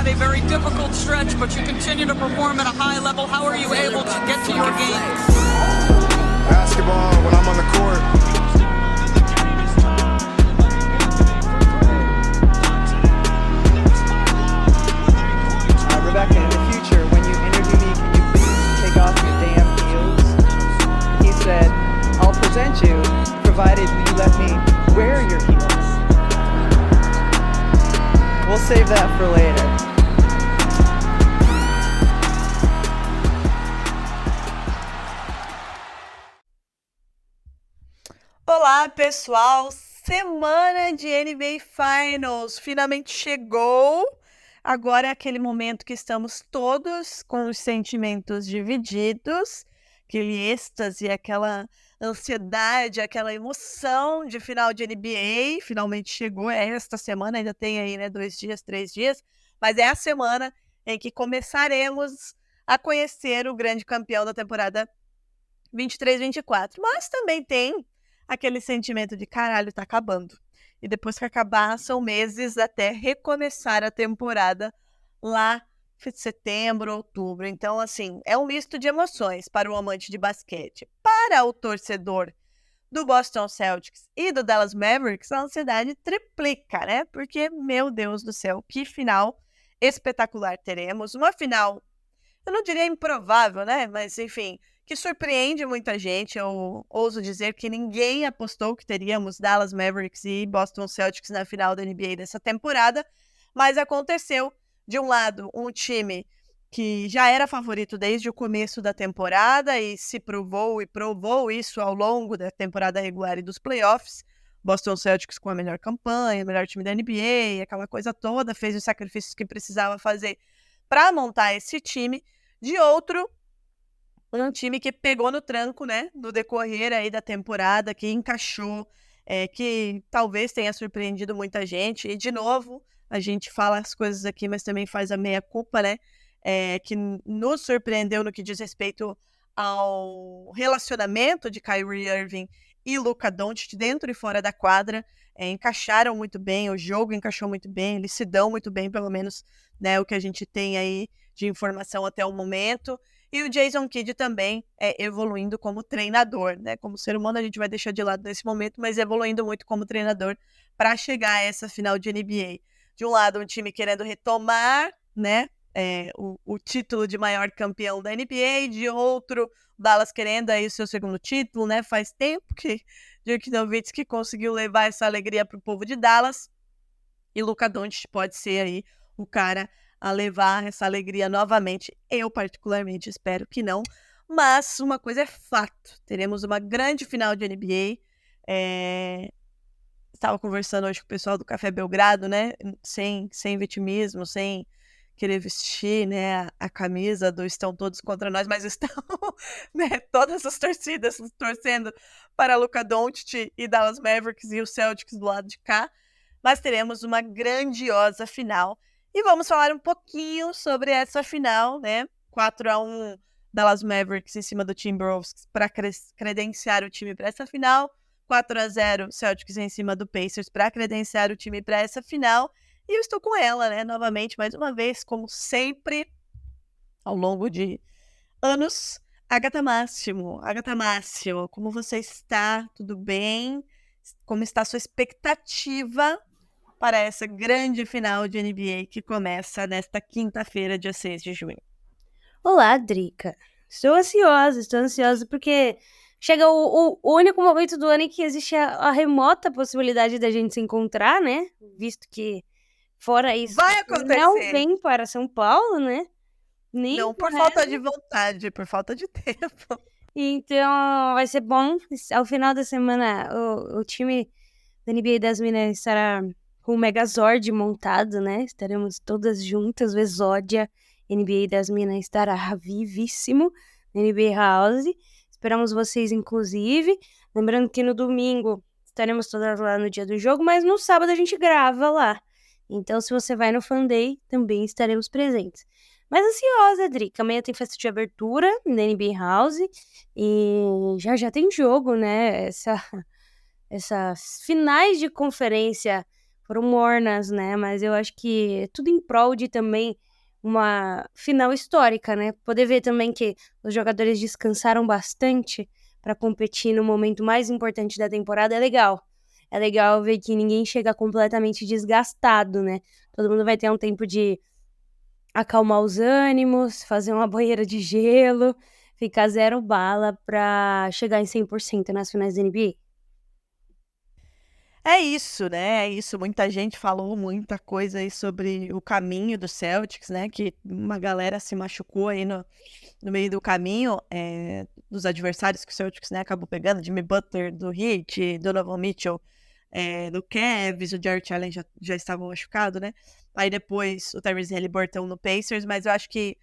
had a very difficult stretch, but you continue to perform at a high level. How are you able to get to your game? Basketball when I'm on the court. Rebecca, in the future, when you interview me, can you please take off your damn heels? He said, I'll present you, provided you let me wear your heels. We'll save that for later. Olá, pessoal! Semana de NBA Finals finalmente chegou. Agora é aquele momento que estamos todos com os sentimentos divididos, aquele êxtase, aquela ansiedade, aquela emoção de final de NBA. Finalmente chegou, é esta semana, ainda tem aí, né, 2 dias, 3 dias, mas é a semana em que começaremos a conhecer o grande campeão da temporada 23-24. Mas também tem aquele sentimento de caralho, tá acabando. E depois que acabar, são meses até recomeçar a temporada lá em setembro, outubro. Então, assim, é um misto de emoções para o amante de basquete. Para o torcedor do Boston Celtics e do Dallas Mavericks, a ansiedade triplica, né? Porque, meu Deus do céu, que final espetacular teremos. Uma final, eu não diria improvável, né? Mas, enfim, que surpreende muita gente. Eu ouso dizer que ninguém apostou que teríamos Dallas Mavericks e Boston Celtics na final da NBA dessa temporada, mas aconteceu. De um lado, um time que já era favorito desde o começo da temporada e se provou isso ao longo da temporada regular e dos playoffs. Boston Celtics com a melhor campanha, o melhor time da NBA, aquela coisa toda, fez os sacrifícios que precisava fazer para montar esse time. De outro, um time que pegou no tranco, né, no decorrer aí da temporada, que encaixou, que talvez tenha surpreendido muita gente. E, de novo, a gente fala as coisas aqui, mas também faz a meia-culpa, né, que nos surpreendeu no que diz respeito ao relacionamento de Kyrie Irving e Luka Doncic dentro e fora da quadra. Encaixaram muito bem, o jogo encaixou muito bem, eles se dão muito bem, pelo menos, né, o que a gente tem aí de informação até o momento. E o Jason Kidd também evoluindo como treinador, né? Como ser humano a gente vai deixar de lado nesse momento, mas evoluindo muito como treinador para chegar a essa final de NBA. De um lado, um time querendo retomar, né, o título de maior campeão da NBA, de outro, Dallas querendo aí o seu segundo título, né? Faz tempo que Dirk Nowitzki conseguiu levar essa alegria para o povo de Dallas, e Luka Doncic pode ser aí o cara a levar essa alegria novamente. Eu, particularmente, espero que não. Mas uma coisa é fato. Teremos uma grande final de NBA. Estava conversando hoje com o pessoal do Café Belgrado, né? Sem vitimismo, sem querer vestir, né, a camisa do estão todos contra nós, mas estão, né, todas as torcidas torcendo para Luka Doncic e Dallas Mavericks e os Celtics do lado de cá. Mas teremos uma grandiosa final. E vamos falar um pouquinho sobre essa final, né? 4-1 Dallas Mavericks em cima do Timberwolves para credenciar o time para essa final. 4-0 Celtics em cima do Pacers para credenciar o time para essa final. E eu estou com ela, né? Novamente, mais uma vez, como sempre, ao longo de anos, Agatha Máximo. Agatha Máximo, como você está? Tudo bem? Como está a sua expectativa para essa grande final de NBA que começa nesta quinta-feira, dia 6 de junho? Olá, Drica. Estou ansiosa porque chega o único momento do ano em que existe a remota possibilidade da gente se encontrar, né? Visto que, fora isso, vai acontecer. Não vem para São Paulo, né? Nem não por falta de vontade, por falta de tempo. Então, vai ser bom. Ao final da semana, o time da NBA das Minas estará com o Megazord montado, né? Estaremos todas juntas, o Exódia. NBA das Minas estará vivíssimo na NBA House. Esperamos vocês, inclusive. Lembrando que no domingo estaremos todas lá no dia do jogo, mas no sábado a gente grava lá. Então, se você vai no Fan Day, também estaremos presentes. Mas ansiosa, Drica. Amanhã tem festa de abertura na NBA House. E já tem jogo, né? Essas finais de conferência foram mornas, né? Mas eu acho que tudo em prol de também uma final histórica, né? Poder ver também que os jogadores descansaram bastante para competir no momento mais importante da temporada é legal. É legal ver que ninguém chega completamente desgastado, né? Todo mundo vai ter um tempo de acalmar os ânimos, fazer uma banheira de gelo, ficar zero bala para chegar em 100% nas finais da NBA. É isso, né? É isso. Muita gente falou muita coisa aí sobre o caminho do Celtics, né? Que uma galera se machucou aí no meio do caminho, dos adversários que o Celtics, né, acabou pegando, Jimmy Butler do Heat, Donovan Mitchell do Cavs, o Jarrett Allen já estava machucado, né? Aí depois o Tyrese Haliburton no Pacers, mas eu acho que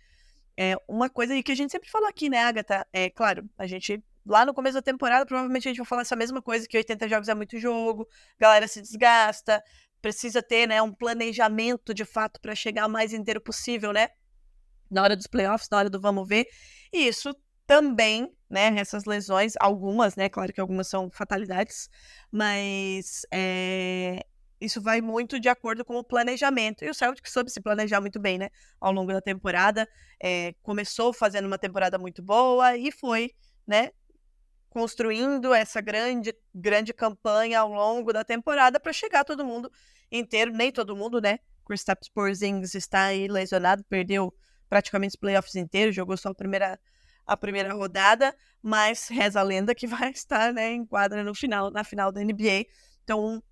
uma coisa aí que a gente sempre falou aqui, né, Agatha? Claro, a gente, lá no começo da temporada, provavelmente a gente vai falar essa mesma coisa, que 80 jogos é muito jogo, galera se desgasta, precisa ter, né, um planejamento de fato para chegar o mais inteiro possível, né? Na hora dos playoffs, na hora do vamos ver. E isso também, né, essas lesões, algumas, né, claro que algumas são fatalidades, mas isso vai muito de acordo com o planejamento. E o Celtics soube se planejar muito bem, né, ao longo da temporada. Começou fazendo uma temporada muito boa e foi, né, construindo essa grande campanha ao longo da temporada para chegar todo mundo inteiro, nem todo mundo, né? Kristaps Porzingis está aí lesionado, perdeu praticamente os playoffs inteiros, jogou só a primeira rodada, mas reza a lenda que vai estar, né, em quadra na final da NBA. Então,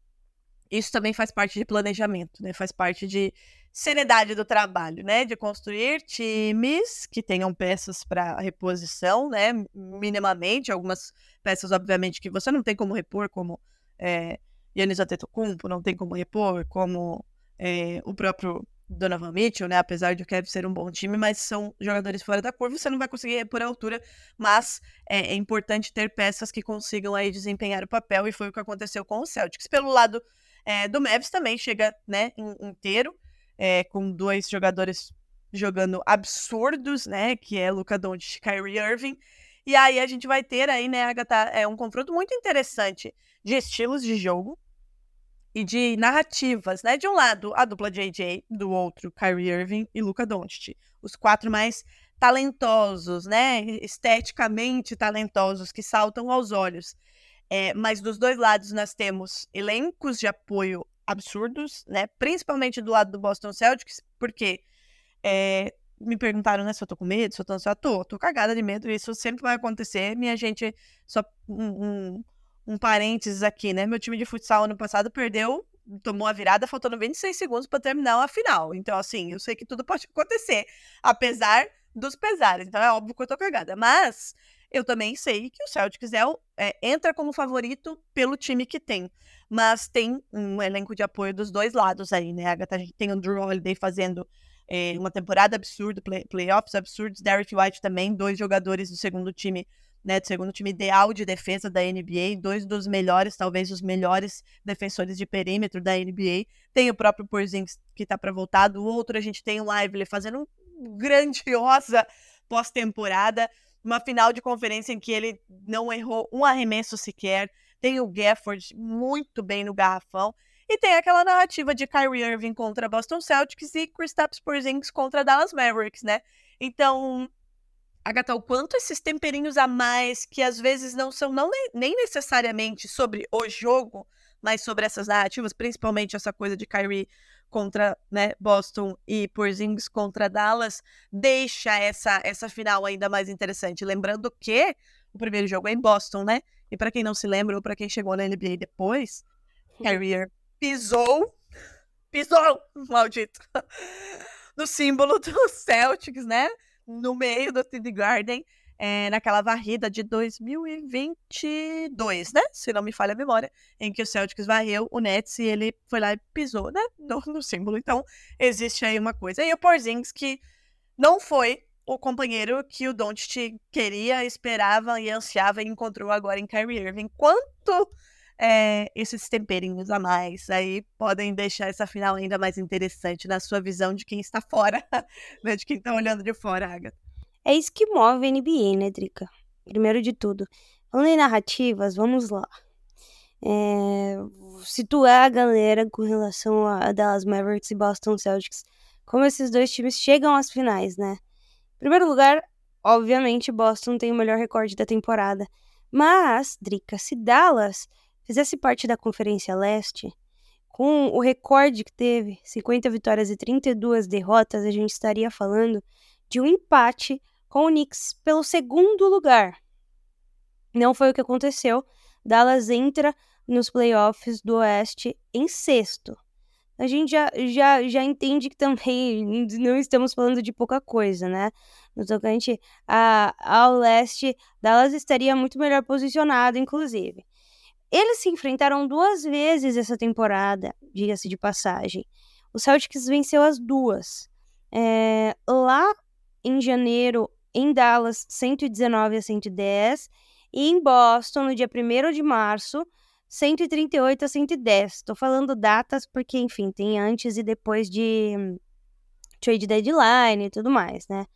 isso também faz parte de planejamento, né? Faz parte de seriedade do trabalho, né? De construir times que tenham peças para reposição, né? Minimamente, algumas peças, obviamente, que você não tem como repor, como Giannis Antetokounmpo, não tem como repor, como o próprio Donovan Mitchell, né? Apesar de o Cavs ser um bom time, mas são jogadores fora da curva, você não vai conseguir repor a altura, mas é importante ter peças que consigam aí desempenhar o papel, e foi o que aconteceu com o Celtics. Pelo lado do Mavs também chega, né, inteiro, com dois jogadores jogando absurdos, né, que é Luka Doncic e Kyrie Irving. E aí a gente vai ter aí, né, Agatha, um confronto muito interessante de estilos de jogo e de narrativas, né? De um lado, a dupla JJ, do outro, Kyrie Irving e Luka Doncic. Os quatro mais talentosos, né? Esteticamente talentosos, que saltam aos olhos. Mas dos dois lados nós temos elencos de apoio absurdos, né? Principalmente do lado do Boston Celtics, porque me perguntaram, né, se eu tô com medo, se eu tô ansiosa. Tô cagada de medo, isso sempre vai acontecer. Minha gente, só um parênteses aqui, né? Meu time de futsal ano passado tomou a virada faltando 26 segundos para terminar a final. Então, assim, eu sei que tudo pode acontecer, apesar dos pesares. Então, é óbvio que eu tô cagada. Mas eu também sei que o Celtics entra como favorito pelo time que tem. Mas tem um elenco de apoio dos dois lados aí, né, Agatha? A gente tem o Drew Holiday fazendo uma temporada absurda, playoffs absurdos. Derrick White também, dois jogadores do segundo time, né, do segundo time ideal de defesa da NBA, dois dos melhores, talvez os melhores defensores de perímetro da NBA. Tem o próprio Porzingis que tá para voltar, do outro a gente tem o Lively fazendo uma grandiosa pós-temporada, uma final de conferência em que ele não errou um arremesso sequer. Tem o Gafford muito bem no garrafão. E tem aquela narrativa de Kyrie Irving contra Boston Celtics e Kristaps Porzingis contra Dallas Mavericks, né? Então, Agatha, o quanto esses temperinhos a mais, que às vezes não são nem necessariamente sobre o jogo, mas sobre essas narrativas, principalmente essa coisa de Kyrie contra, né, Boston e Porzingis contra Dallas, deixa essa final ainda mais interessante. Lembrando que o primeiro jogo é em Boston, né? E para quem não se lembra, ou para quem chegou na NBA depois, Kyrie pisou, maldito, no símbolo dos Celtics, né? No meio do TD Garden, naquela varrida de 2022, né? Se não me falha a memória, em que o Celtics varreu o Nets e ele foi lá e pisou, né? No símbolo. Então, existe aí uma coisa. E o Porzingis, que não foi o companheiro que o Doncic queria, esperava e ansiava e encontrou agora em Kyrie Irving. Quanto esses temperinhos a mais aí podem deixar essa final ainda mais interessante na sua visão de quem está fora, né, de quem está olhando de fora, Agatha. É isso que move a NBA, né, Drica? Primeiro de tudo, falando em narrativas, vamos lá. situar a galera com relação a Dallas Mavericks e Boston Celtics, como esses dois times chegam às finais, né? Em primeiro lugar, obviamente, Boston tem o melhor recorde da temporada. Mas, Drica, se Dallas fizesse parte da Conferência Leste, com o recorde que teve, 50 vitórias e 32 derrotas, a gente estaria falando de um empate com o Knicks pelo segundo lugar. Não foi o que aconteceu. Dallas entra nos playoffs do Oeste em sexto. A gente já entende que também não estamos falando de pouca coisa, né? No tocante ao leste, Dallas estaria muito melhor posicionado, inclusive. Eles se enfrentaram 2 vezes essa temporada, diga-se de passagem. O Celtics venceu as 2. Lá em janeiro, em Dallas, 119-110. E em Boston, no dia 1º de março, 138-110. Estou falando datas porque, enfim, tem antes e depois de trade deadline e tudo mais, né?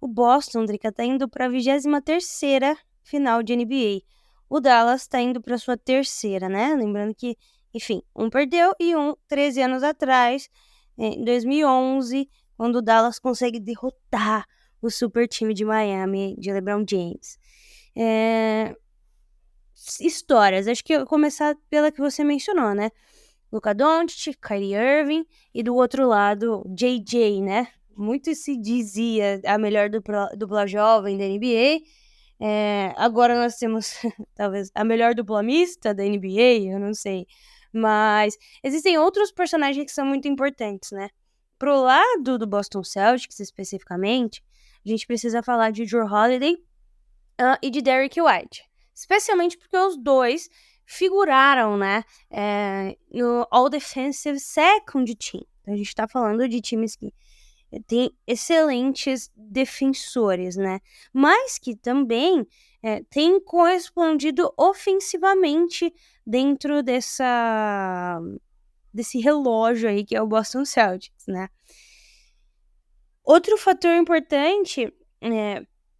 O Boston, Drica, tá indo para a 23ª final de NBA. O Dallas está indo para sua 3ª, né? Lembrando que, enfim, um perdeu e 13 anos atrás, em 2011, quando o Dallas consegue derrotar o super time de Miami, de LeBron James. Histórias, acho que eu vou começar pela que você mencionou, né? Luka Doncic, Kyrie Irving e do outro lado, JJ, né? Muito se dizia a melhor dupla jovem da NBA. Agora nós temos, talvez, a melhor dupla mista da NBA, eu não sei. Mas existem outros personagens que são muito importantes, né? Pro lado do Boston Celtics, especificamente, a gente precisa falar de Jrue Holiday e de Derrick White. Especialmente porque os dois figuraram, né, no All-Defensive Second Team. Então, a gente tá falando de times que têm excelentes defensores, né, mas que também têm correspondido ofensivamente dentro desse relógio aí que é o Boston Celtics, né. Outro fator importante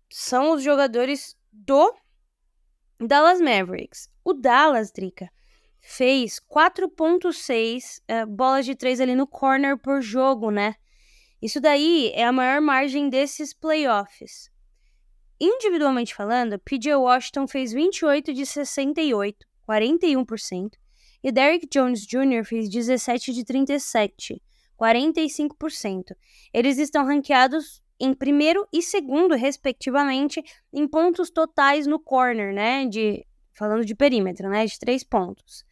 são os jogadores do Dallas Mavericks. O Dallas, Drica, fez 4.6 bolas de 3 ali no corner por jogo, né? Isso daí é a maior margem desses playoffs. Individualmente falando, PJ Washington fez 28 de 68, 41%. E Derrick Jones Jr. fez 17 de 37, 45%. Eles estão ranqueados em primeiro e segundo, respectivamente, em pontos totais no corner, né? Falando de perímetro, né? De 3 pontos.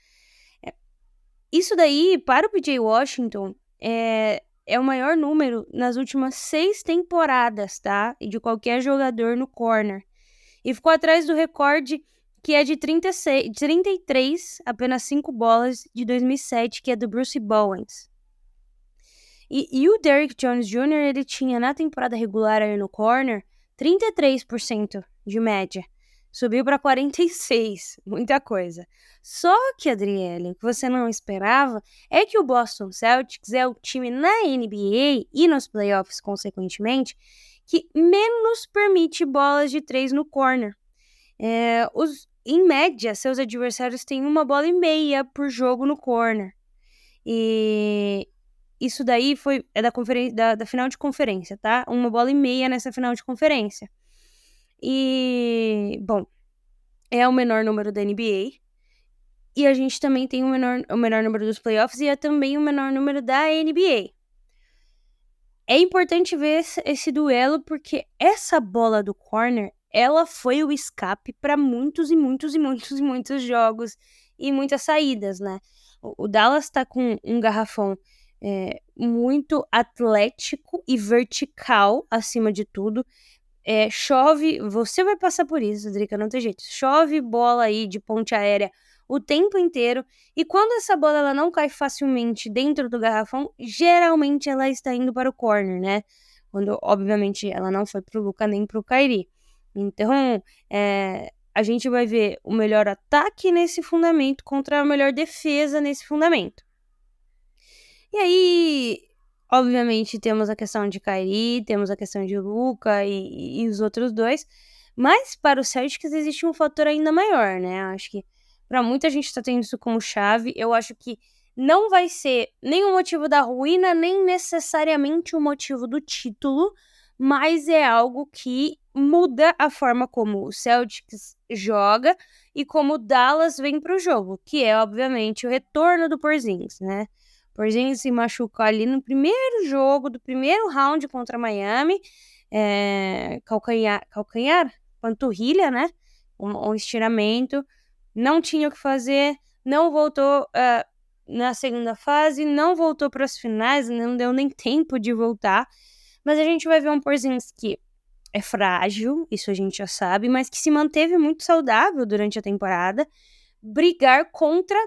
Isso daí, para o PJ Washington, é o maior número nas últimas 6 temporadas, tá? E de qualquer jogador no corner. E ficou atrás do recorde, que é de 33, apenas 5 bolas, de 2007, que é do Bruce Bowens. E o Derrick Jones Jr., ele tinha na temporada regular aí no corner 33% de média. Subiu para 46%, muita coisa. Só que, Adriele, o que você não esperava é que o Boston Celtics é o time na NBA e nos playoffs, consequentemente, que menos permite bolas de 3 no corner. Em média, seus adversários têm 1,5 bola por jogo no corner. E isso daí é da final de conferência, tá? 1,5 bola nessa final de conferência. E, bom, é o menor número da NBA. E a gente também tem o menor número dos playoffs e é também o menor número da NBA. É importante ver esse duelo porque essa bola do corner, ela foi o escape para muitos e muitos e muitos e muitos jogos e muitas saídas, né? O Dallas tá com um garrafão muito atlético e vertical, acima de tudo. Chove, você vai passar por isso, Drica, não tem jeito. Chove bola aí de ponte aérea o tempo inteiro. E quando essa bola ela não cai facilmente dentro do garrafão, geralmente ela está indo para o corner, né? Quando, obviamente, ela não foi pro Luka nem pro Kyrie. Então, a gente vai ver o melhor ataque nesse fundamento contra a melhor defesa nesse fundamento. E aí, obviamente, temos a questão de Kyrie, temos a questão de Luka e os outros dois. Mas para o Celtics existe um fator ainda maior, né? Acho que Para muita gente tá tendo isso como chave. Eu acho que não vai ser nem o motivo da ruína, nem necessariamente o motivo do título, mas é algo que muda a forma como o Celtics joga e como o Dallas vem pro jogo, que é, obviamente, o retorno do Porzingis, né? Porzingis se machucou ali no primeiro jogo do primeiro round contra Miami, calcanhar, panturrilha, né? Um estiramento, não tinha o que fazer, não voltou na segunda fase, não voltou para as finais, não deu nem tempo de voltar, mas a gente vai ver um Porzingis que é frágil, isso a gente já sabe, mas que se manteve muito saudável durante a temporada, brigar contra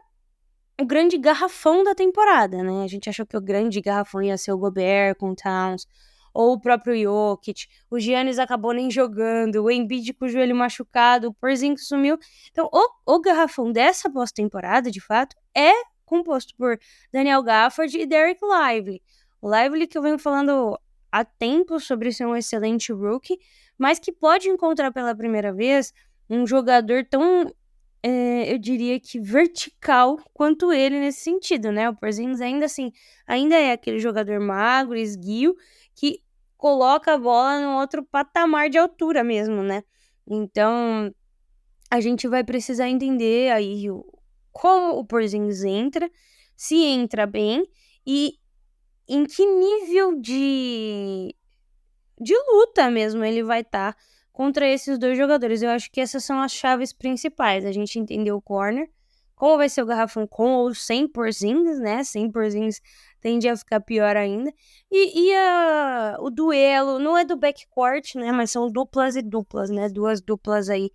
o grande garrafão da temporada, né? A gente achou que o grande garrafão ia ser o Gobert com o Towns, ou o próprio Jokic, o Giannis acabou nem jogando, o Embiid com o joelho machucado, o Porzingis sumiu. Então, o garrafão dessa pós-temporada, de fato, é composto por Daniel Gafford e Derek Lively. O Lively que eu venho falando há tempo sobre ser um excelente rookie, mas que pode encontrar pela primeira vez um jogador tão, eu diria que vertical quanto ele nesse sentido, né? O Porzingis ainda assim, ainda é aquele jogador magro, esguio, que coloca a bola num outro patamar de altura mesmo, né? Então, a gente vai precisar entender aí como o Porzingis entra, se entra bem e em que nível de luta mesmo ele vai estar contra esses dois jogadores. Eu acho que essas são as chaves principais. A gente entendeu o corner, como vai ser o garrafão com ou sem Porzingis, né? Sem Porzingis tende a ficar pior ainda. E o duelo, não é do backcourt, né? Mas são duplas e duplas, né? Duas duplas aí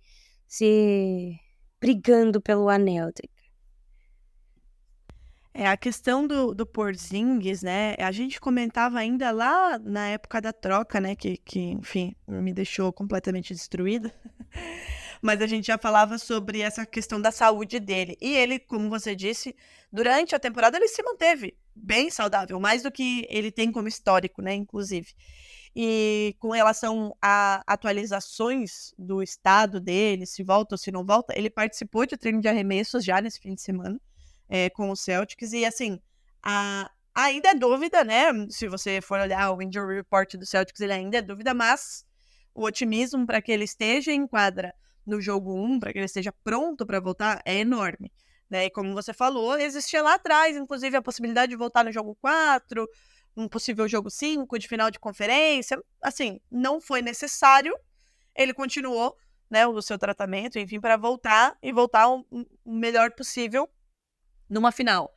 se brigando pelo anel. A questão do Porzingis, né? A gente comentava ainda lá na época da troca, né? Que enfim, me deixou completamente destruída. Mas a gente já falava sobre essa questão da saúde dele. E ele, como você disse, durante a temporada ele se manteve bem saudável, mais do que ele tem como histórico, né? Inclusive. E com relação a atualizações do estado dele, se volta ou se não volta, ele participou de treino de arremessos já nesse fim de semana. Com o Celtics, e assim, ainda é dúvida, né? Se você for olhar o injury report do Celtics, ele ainda é dúvida, mas o otimismo para que ele esteja em quadra no jogo 1, para que ele esteja pronto para voltar, é enorme, né? E como você falou, existia lá atrás, inclusive, a possibilidade de voltar no jogo 4, um possível jogo 5, de final de conferência, assim, não foi necessário, ele continuou, né, o seu tratamento, enfim, para voltar o melhor possível numa final.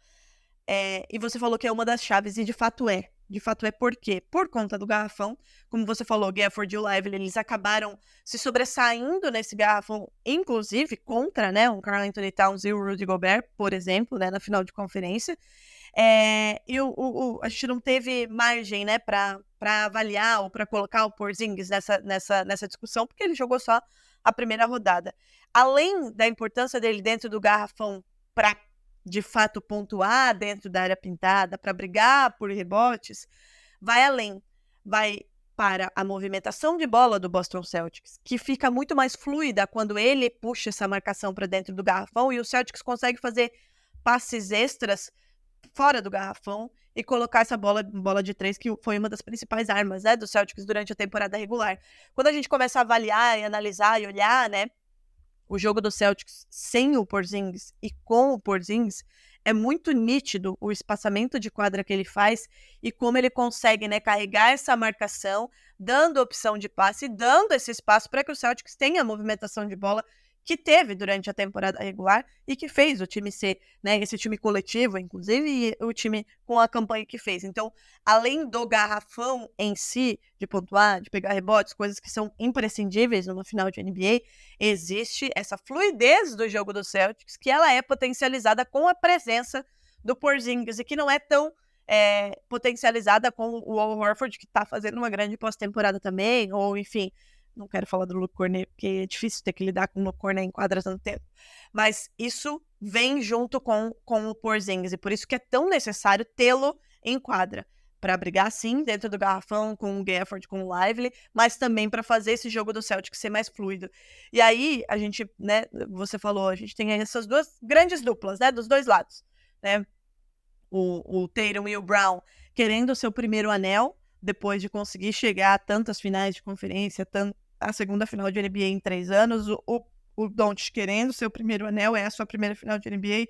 E você falou que é uma das chaves, e de fato é. De fato é por quê? Por conta do garrafão. Como você falou, Gafford e o Lively, eles acabaram se sobressaindo nesse garrafão, inclusive contra, né, um Karl Anthony Towns e o Rudy Gobert, por exemplo, né, na final de conferência. E a gente não teve margem, né, para avaliar ou para colocar o Porzingis nessa discussão, porque ele jogou só a primeira rodada. Além da importância dele dentro do garrafão para de fato pontuar dentro da área pintada, para brigar por rebotes, vai além, vai para a movimentação de bola do Boston Celtics, que fica muito mais fluida quando ele puxa essa marcação para dentro do garrafão e o Celtics consegue fazer passes extras fora do garrafão e colocar essa bola de 3, que foi uma das principais armas, né, do Celtics durante a temporada regular. Quando a gente começa a avaliar e analisar e olhar, né, o jogo do Celtics sem o Porzingis e com o Porzingis, é muito nítido o espaçamento de quadra que ele faz e como ele consegue, né, carregar essa marcação, dando opção de passe, dando esse espaço para que o Celtics tenha a movimentação de bola que teve durante a temporada regular e que fez o time ser, né, esse time coletivo, inclusive, e o time com a campanha que fez. Então, além do garrafão em si, de pontuar, de pegar rebotes, coisas que são imprescindíveis numa final de NBA, existe essa fluidez do jogo do Celtics, que ela é potencializada com a presença do Porzingis e que não é tão potencializada com o Al Horford, que está fazendo uma grande pós-temporada também, ou enfim, não quero falar do Luke Cornet, porque é difícil ter que lidar com o Luke Cornet em quadra tanto tempo. Mas isso vem junto com o Porzingis, e por isso que é tão necessário tê-lo em quadra. para brigar sim dentro do garrafão com o Gafford, com o Lively, mas também para fazer esse jogo do Celtics ser mais fluido. E aí a gente, né, você falou, a gente tem essas duas grandes duplas, né, dos dois lados, né? O Tatum e o Brown querendo o seu primeiro anel, depois de conseguir chegar a tantas finais de conferência, a segunda final de NBA em 3 anos, o Doncic querendo o seu primeiro anel, é a sua primeira final de NBA,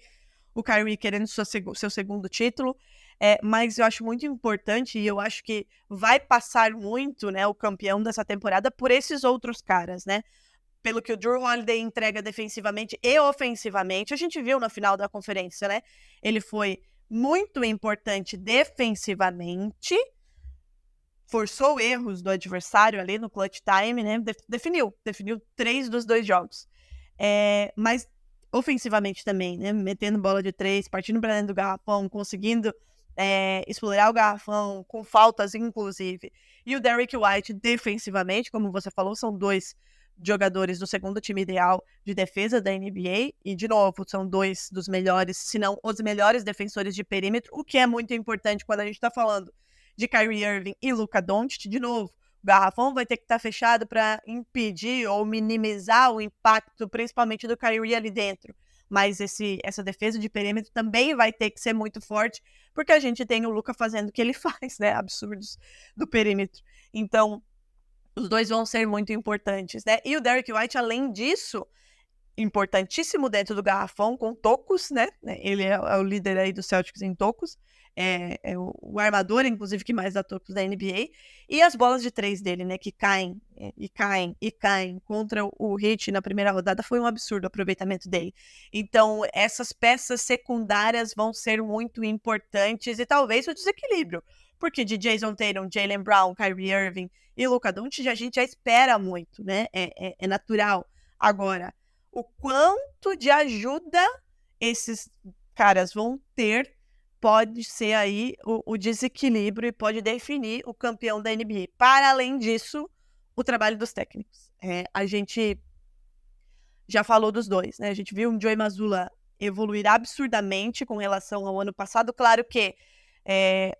o Kyrie querendo seu segundo título, mas eu acho muito importante, e eu acho que vai passar muito, né, o campeão dessa temporada por esses outros caras, né? Pelo que o Jrue Holiday entrega defensivamente e ofensivamente, a gente viu na final da conferência, né? Ele foi muito importante defensivamente, forçou erros do adversário ali no clutch time, né? Definiu 3 dos 2 jogos. Mas ofensivamente também, né? Metendo bola de 3, partindo para dentro do garrafão, conseguindo explorar o garrafão, com faltas inclusive. E o Derrick White defensivamente, como você falou, são 2 jogadores do segundo time ideal de defesa da NBA, e de novo, são 2 dos melhores, se não os melhores defensores de perímetro, o que é muito importante quando a gente está falando de Kyrie Irving e Luka Doncic. De novo, o garrafão vai ter que estar fechado para impedir ou minimizar o impacto, principalmente do Kyrie ali dentro, mas essa defesa de perímetro também vai ter que ser muito forte, porque a gente tem o Luka fazendo o que ele faz, né, absurdos do perímetro. Então, os dois vão ser muito importantes, né? E o Derrick White, além disso, importantíssimo dentro do garrafão, com tocos, né? Ele é o líder aí do Celtics em tocos. É o armador, inclusive, que mais dá tocos da NBA. E as bolas de 3 dele, né? Que caem contra o Heat na primeira rodada. Foi um absurdo o aproveitamento dele. Então, essas peças secundárias vão ser muito importantes, e talvez o desequilíbrio. Porque de Jason Tatum, Jaylen Brown, Kyrie Irving e Luka Doncic a gente já espera muito, né? É natural. Agora, o quanto de ajuda esses caras vão ter pode ser aí o desequilíbrio e pode definir o campeão da NBA. Para além disso, o trabalho dos técnicos. A gente já falou dos dois, né? A gente viu o Joey Mazzulla evoluir absurdamente com relação ao ano passado. Claro que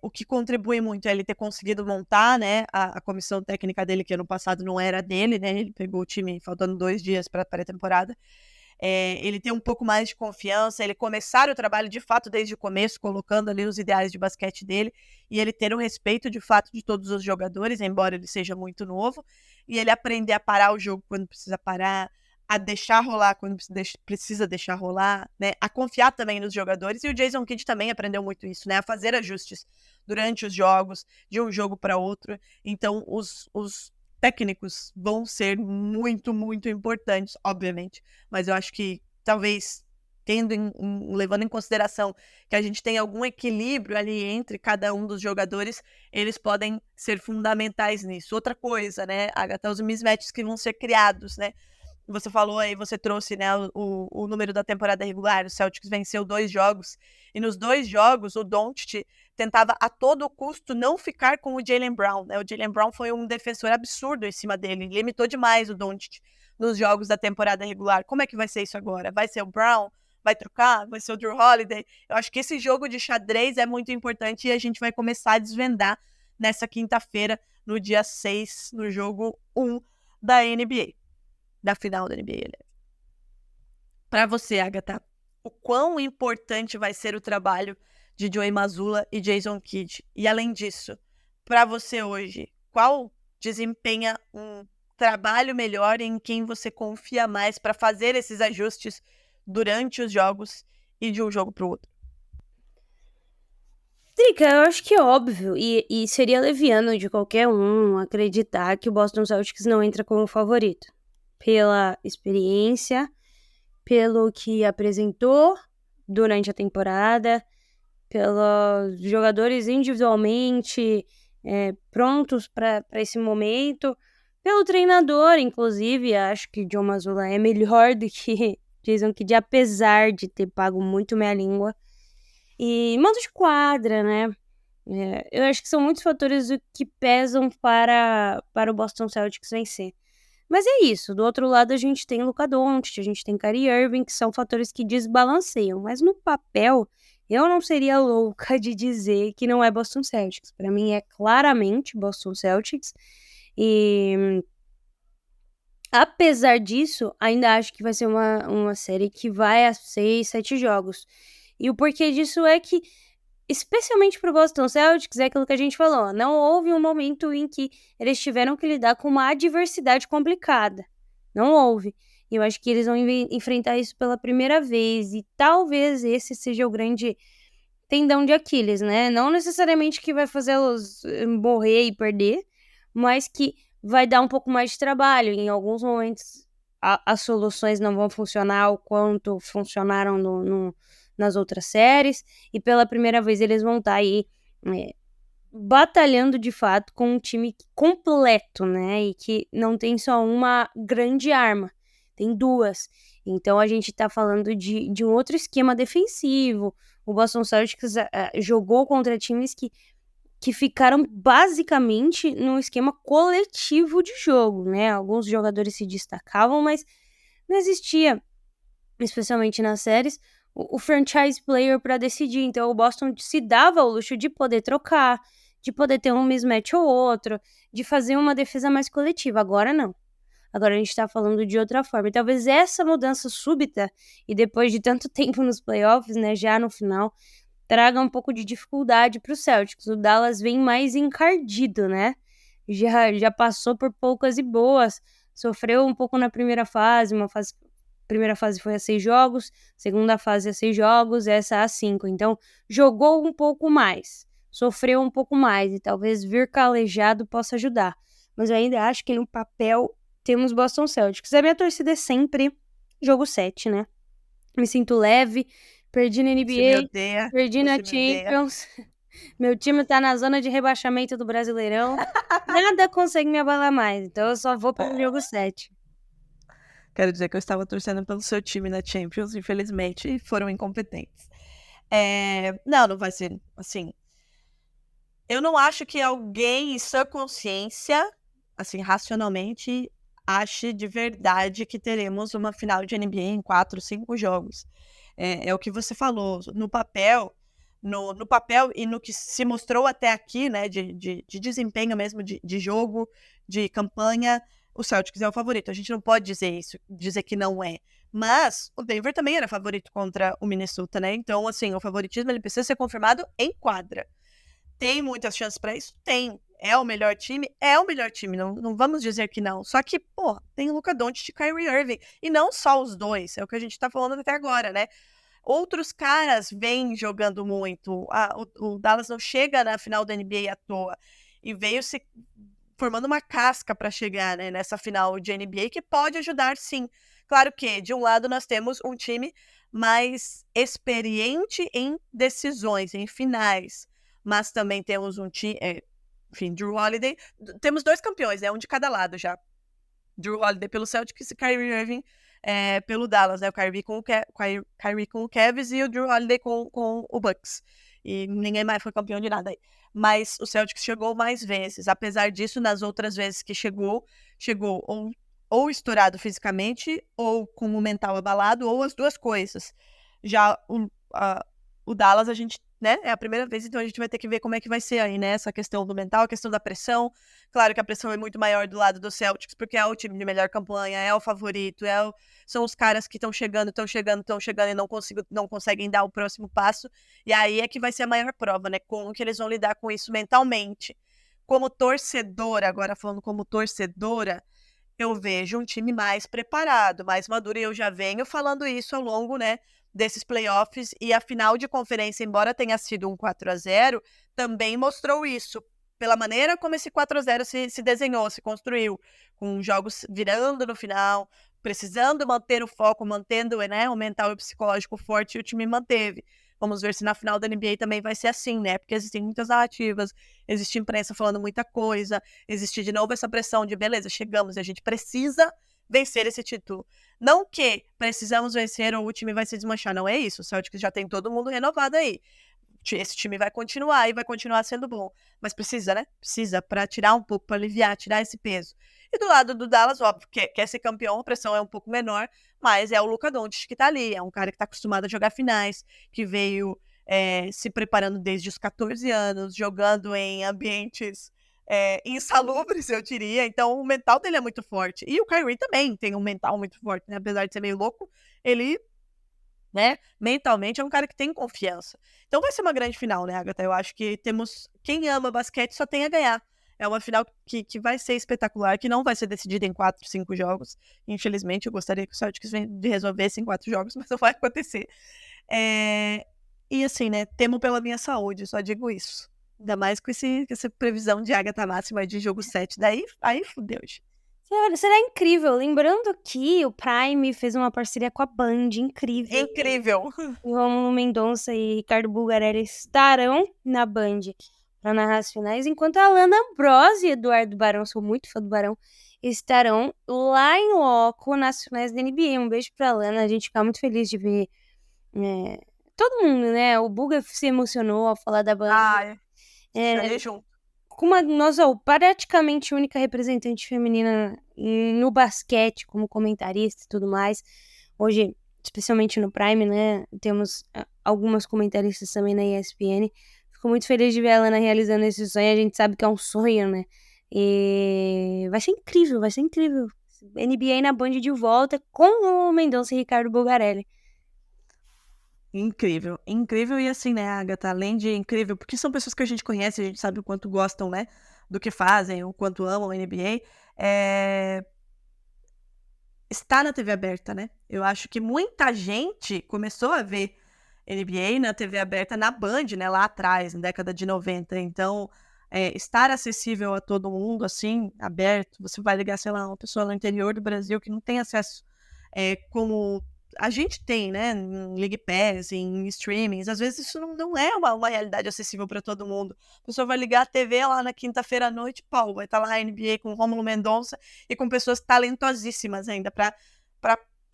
o que contribui muito é ele ter conseguido montar, né, a comissão técnica dele, que ano passado não era dele, né? Ele pegou o time faltando 2 dias para a pré-temporada. Ele ter um pouco mais de confiança, ele começar o trabalho de fato desde o começo, colocando ali os ideais de basquete dele, e ele ter o respeito de fato de todos os jogadores, embora ele seja muito novo, e ele aprender a parar o jogo quando precisa parar, a deixar rolar quando precisa deixar rolar, né? A confiar também nos jogadores, e o Jason Kidd também aprendeu muito isso, né? A fazer ajustes durante os jogos, de um jogo para outro. Então, os técnicos vão ser muito, muito importantes, obviamente, mas eu acho que talvez levando em consideração que a gente tem algum equilíbrio ali entre cada um dos jogadores, eles podem ser fundamentais nisso. Outra coisa, né, Agatha, os mismatches que vão ser criados, né? Você falou aí, você trouxe, né, o número da temporada regular, o Celtics venceu 2 jogos, e nos 2 jogos o Doncic tentava a todo custo não ficar com o Jaylen Brown, né? O Jaylen Brown foi um defensor absurdo em cima dele, limitou demais o Doncic nos jogos da temporada regular. Como é que vai ser isso agora? Vai ser o Brown? Vai trocar? Vai ser o Jrue Holiday? Eu acho que esse jogo de xadrez é muito importante, e a gente vai começar a desvendar nessa quinta-feira, no dia 6, no jogo 1 da NBA. Da final da NBA. Para você, Agatha, o quão importante vai ser o trabalho de Joey Mazzulla e Jason Kidd? E além disso, para você hoje, qual desempenha um trabalho melhor, em quem você confia mais para fazer esses ajustes durante os jogos e de um jogo para o outro? Drica, eu acho que é óbvio, e seria leviano de qualquer um acreditar que o Boston Celtics não entra como favorito. Pela experiência, pelo que apresentou durante a temporada, pelos jogadores individualmente prontos para esse momento, pelo treinador, inclusive. Acho que Joe Mazzulla é melhor do que Jason Kidd, apesar de ter pago muito minha língua. E mando de quadra, né? Eu acho que são muitos fatores que pesam para o Boston Celtics vencer. Mas é isso, do outro lado a gente tem Luka Doncic, a gente tem Kyrie Irving, que são fatores que desbalanceiam, mas no papel Eu não seria louca de dizer que não é Boston Celtics. Para mim é claramente Boston Celtics. E apesar disso, ainda acho que vai ser uma série que vai a 6, 7 jogos. E o porquê disso é que, especialmente pro Boston Celtics, é aquilo que a gente falou. Não houve um momento em que eles tiveram que lidar com uma adversidade complicada. Não houve. E eu acho que eles vão enfrentar isso pela primeira vez. E talvez esse seja o grande tendão de Aquiles, né? Não necessariamente que vai fazê-los morrer e perder, mas que vai dar um pouco mais de trabalho. Em alguns momentos, as soluções não vão funcionar o quanto funcionaram nas outras séries. E pela primeira vez eles vão estar aí batalhando de fato com um time completo, né? E que não tem só uma grande arma, tem duas. Então a gente tá falando de um outro esquema defensivo. O Boston Celtics jogou contra times que ficaram basicamente num esquema coletivo de jogo, né? Alguns jogadores se destacavam, mas não existia, especialmente nas séries, o franchise player para decidir. Então o Boston se dava o luxo de poder trocar, de poder ter um mismatch ou outro, de fazer uma defesa mais coletiva. Agora não. Agora a gente tá falando de outra forma. E talvez essa mudança súbita, e depois de tanto tempo nos playoffs, né, já no final, traga um pouco de dificuldade pro Celtics. O Dallas vem mais encardido, né? Já passou por poucas e boas. Sofreu um pouco na primeira fase. Primeira fase foi a 6 jogos, segunda fase a 6 jogos, essa a 5. Então, jogou um pouco mais, sofreu um pouco mais, e talvez vir calejado possa ajudar. Mas eu ainda acho que no papel temos Boston Celtics. A minha torcida é sempre jogo 7, né? Me sinto leve, perdi na Você me NBA, odeia. perdi na Você me odeia. Champions. Meu time tá na zona de rebaixamento do Brasileirão. Nada consegue me abalar mais, então eu só vou pelo jogo 7. Quero dizer que eu estava torcendo pelo seu time na Champions, infelizmente foram incompetentes. Não vai ser assim. Eu não acho que alguém em sua consciência, assim, racionalmente, ache de verdade que teremos uma final de NBA em 4, 5 jogos. É o que você falou, no papel e no que se mostrou até aqui, né, de desempenho mesmo, de jogo, de campanha, o Celtics é o favorito. A gente não pode dizer que não é. Mas o Denver também era favorito contra o Minnesota, né? Então, assim, o favoritismo ele precisa ser confirmado em quadra. Tem muitas chances para isso? Tem. É o melhor time? É o melhor time, não vamos dizer que não. Só que, pô, tem o Luka Doncic e Kyrie Irving. E não só os dois, é o que a gente tá falando até agora, né? Outros caras vêm jogando muito. O Dallas não chega na final da NBA à toa. E veio se formando uma casca para chegar, né, nessa final de NBA, que pode ajudar, sim. Claro que, de um lado, nós temos um time mais experiente em decisões, em finais. Mas também temos um time... enfim, Jrue Holiday. Temos 2 campeões, né? Um de cada lado já. Jrue Holiday pelo Celtics e Kyrie Irving pelo Dallas, né? O Kyrie com o Cavs e o Jrue Holiday com o Bucks. E ninguém mais foi campeão de nada aí. Mas o Celtics chegou mais vezes. Apesar disso, nas outras vezes que chegou ou estourado fisicamente, ou com o mental abalado, ou as duas coisas. Já o Dallas, a gente, né, é a primeira vez, então a gente vai ter que ver como é que vai ser aí, né, essa questão do mental, a questão da pressão. Claro que a pressão é muito maior do lado do Celtics, porque é o time de melhor campanha, é o favorito, são os caras que estão chegando e não conseguem dar o próximo passo. E aí é que vai ser a maior prova, né, como que eles vão lidar com isso mentalmente. Como torcedora, agora falando como torcedora, eu vejo um time mais preparado, mais maduro, e eu já venho falando isso ao longo, né, desses playoffs, e a final de conferência, embora tenha sido um 4-0, também mostrou isso, pela maneira como esse 4-0 se desenhou, se construiu, com jogos virando no final, precisando manter o foco, mantendo, né, o mental e o psicológico forte, e o time manteve. Vamos ver se na final da NBA também vai ser assim, né? Porque existem muitas narrativas, existe imprensa falando muita coisa, existe de novo essa pressão de, beleza, chegamos e a gente precisa vencer esse título. Não que precisamos vencer ou o time vai se desmanchar, não é isso. O Celtics já tem todo mundo renovado aí. Esse time vai continuar e vai continuar sendo bom. Mas precisa, né? Precisa para tirar um pouco, para aliviar, tirar esse peso. E do lado do Dallas, óbvio, quer ser campeão, a pressão é um pouco menor, mas é o Luka Doncic que tá ali. É um cara que tá acostumado a jogar finais, que veio se preparando desde os 14 anos, jogando em ambientes insalubres, eu diria. Então, o mental dele é muito forte. E o Kyrie também tem um mental muito forte, né? Apesar de ser meio louco, ele, né, mentalmente é um cara que tem confiança. Então vai ser uma grande final, né, Agatha? Eu acho que quem ama basquete só tem a ganhar. É uma final que vai ser espetacular, que não vai ser decidida em 4, 5 jogos. Infelizmente, eu gostaria que o Celtics resolvesse em 4 jogos, mas não vai acontecer. E assim, né, temo pela minha saúde, só digo isso. Ainda mais com essa previsão de Agatha máxima de jogo 7. Daí, aí fudeu, gente. Será incrível. Lembrando que o Prime fez uma parceria com a Band, incrível. Incrível. O Rômulo Mendonça e Ricardo Bulgarelli estarão na Band para narrar as finais, enquanto a Alana Ambrose e Eduardo Barão, sou muito fã do Barão, estarão lá em loco nas finais da NBA. Um beijo pra Alana, a gente fica muito feliz de ver todo mundo, né? O Bulga se emocionou ao falar da Band. Chorei junto. Com nossa praticamente única representante feminina no basquete, como comentarista e tudo mais. Hoje, especialmente no Prime, né? Temos algumas comentaristas também na ESPN. Fico muito feliz de ver a Alana realizando esse sonho. A gente sabe que é um sonho, né? E vai ser incrível, vai ser incrível. NBA na Band de volta com o Mendonça e Ricardo Bulgarelli. Incrível, incrível. E assim, né, Agatha, além de incrível, porque são pessoas que a gente conhece, a gente sabe o quanto gostam, né, do que fazem, o quanto amam a NBA, está na TV aberta, né? Eu acho que muita gente começou a ver NBA na TV aberta na Band, né, lá atrás, na década de 90. Então, estar acessível a todo mundo, assim, aberto, você vai ligar, sei lá, uma pessoa no interior do Brasil que não tem acesso como a gente tem, né, em League Pass, em streamings. Às vezes isso não é uma realidade acessível para todo mundo. A pessoa vai ligar a TV lá na quinta-feira à noite, pau, vai estar lá a NBA com o Rômulo Mendonça e com pessoas talentosíssimas ainda para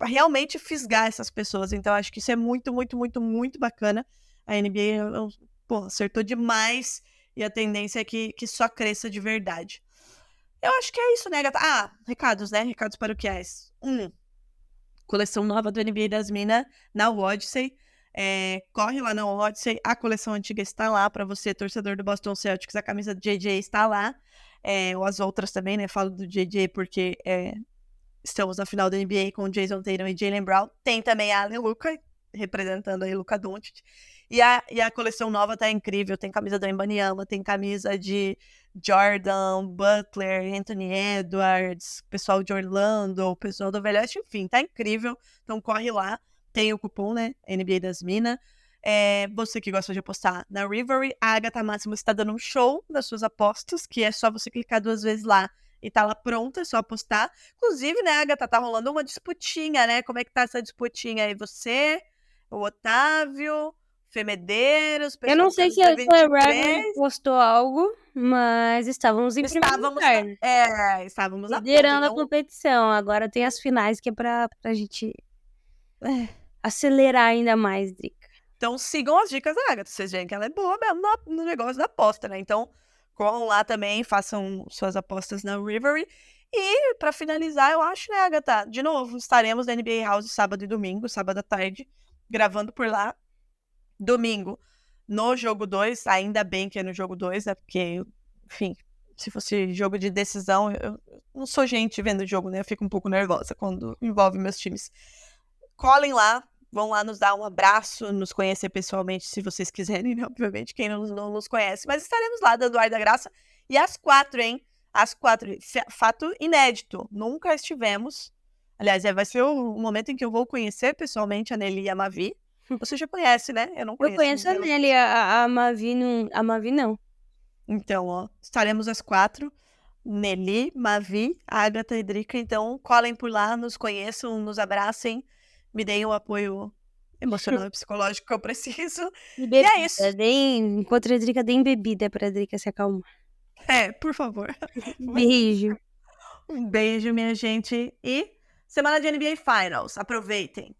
realmente fisgar essas pessoas. Então acho que isso é muito, muito, muito, muito bacana. A NBA acertou demais e a tendência é que só cresça de verdade. Eu acho que é isso, né, Gata? Recados, né? Recados paroquiais. Coleção nova do NBA das Minas na Odyssey. Corre lá na Odyssey. A coleção antiga está lá para você, torcedor do Boston Celtics. A camisa do JJ está lá. Ou as outras também, né? Falo do JJ porque estamos na final da NBA com o Jason Tatum e Jaylen Brown. Tem também a Ale Luka, representando aí Luka Doncic. E a coleção nova tá incrível. Tem camisa do Wembanyama, tem camisa de Jordan, Butler, Anthony Edwards, pessoal de Orlando, pessoal do Velho Oeste, enfim, tá incrível. Então corre lá, tem o cupom, né, NBA das Minas. Você que gosta de apostar na Rivalry, a Agatha Máximo está dando um show das suas apostas, que é só você clicar 2 vezes lá e tá lá pronta, é só apostar. Inclusive, né, Agatha, tá rolando uma disputinha, né? Como é que tá essa disputinha aí? Você, o Otávio, Femedeiros, Eu não sei se a Rivalry postou algo, mas estávamos em primeiro lugar. Estávamos na liderando a competição. Agora tem as finais, que é pra gente acelerar ainda mais, Drica. Então sigam as dicas da Agatha. Vocês veem que ela é boa mesmo no negócio da aposta, né? Então corram lá também, façam suas apostas na Rivalry. E pra finalizar, eu acho, né, Agatha? De novo, estaremos na NBA House sábado e domingo, sábado à tarde, gravando por lá. Domingo, no jogo 2, ainda bem que é no jogo 2, né? Porque, enfim, se fosse jogo de decisão, eu não sou gente vendo jogo, né? Eu fico um pouco nervosa quando envolve meus times. Colhem lá, vão lá nos dar um abraço, nos conhecer pessoalmente, se vocês quiserem, né? Obviamente, quem não nos conhece. Mas estaremos lá dando ar da graça. E às 4, hein? Às 4, fato inédito. Nunca estivemos. Aliás, vai ser o momento em que eu vou conhecer pessoalmente a Nelly e a Mavi. Você já conhece, né? Eu não conheço. Eu conheço a Nelly, a Mavi não. Então, ó, estaremos às 4. Nelly, Mavi, Agatha e Drica. Então, colhem por lá, nos conheçam, nos abracem, me deem o apoio emocional e psicológico que eu preciso. E é isso. Enquanto a Drica, deem bebida pra Drica se acalmar. Por favor. Beijo. Um beijo, minha gente. E semana de NBA Finals. Aproveitem.